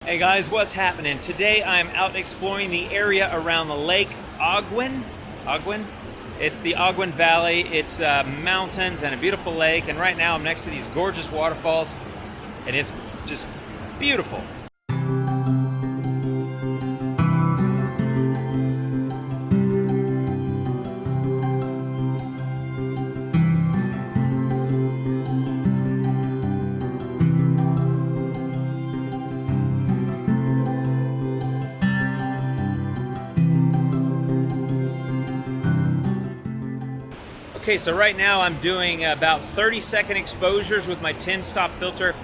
Hey guys, what's happening? Today I'm out exploring the area around the lake Ogwen. Ogwen? It's the Ogwen Valley. It's mountains and a beautiful lake, and right now I'm next to these gorgeous waterfalls, and it's just beautiful. Okay, so right now I'm doing about 30-second exposures with my 10-stop filter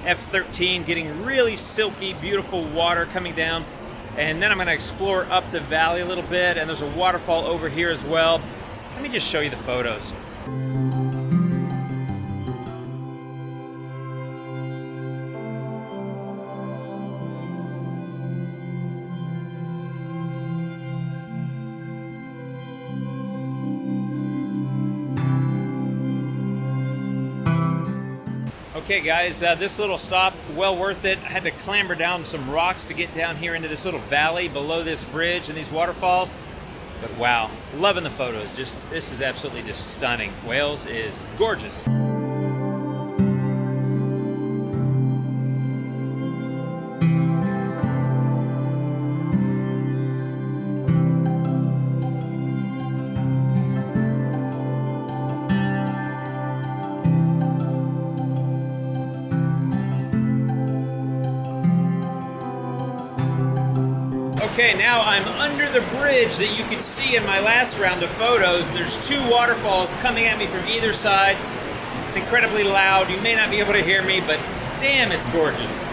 F13, getting really silky, beautiful water coming down. And then I'm gonna explore up the valley a little bit, and there's a waterfall over here as well. Let me just show you the photos. Okay guys, this little stop, well worth it. I had to clamber down some rocks to get down here into this little valley below this bridge and these waterfalls. But wow, loving the photos. This is absolutely just stunning. Wales is gorgeous. Okay, now I'm under the bridge that you could see in my last round of photos. There's two waterfalls coming at me from either side. It's incredibly loud. You may not be able to hear me, but damn, it's gorgeous.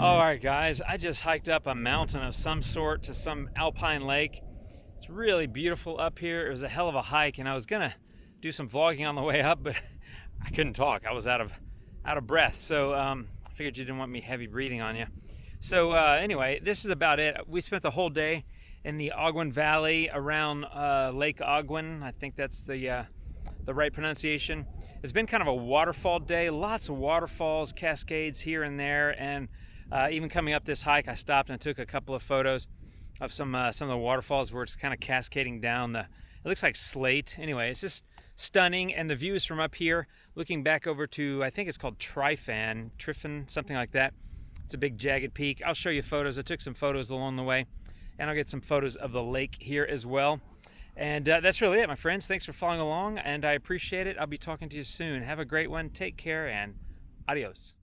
All right, guys, I just hiked up a mountain of some sort to some alpine lake. It's really beautiful up here. It was a hell of a hike, and I was gonna do some vlogging on the way up, but I couldn't talk. I was out of breath, so I figured you didn't want me heavy breathing on you. So anyway, this is about it. We spent the whole day in the Ogwen Valley around Lake Ogwen. I think that's the right pronunciation. It's been kind of a waterfall day. Lots of waterfalls, cascades here and there, and even coming up this hike, I stopped and took a couple of photos of some of the waterfalls where it's kind of cascading down. It looks like slate. Anyway, it's just stunning, and the views from up here, looking back over to, I think it's called Tryfan, something like that. It's a big jagged peak. I'll show you photos. I took some photos along the way, and I'll get some photos of the lake here as well. And that's really it, my friends. Thanks for following along, and I appreciate it. I'll be talking to you soon. Have a great one. Take care, and adios.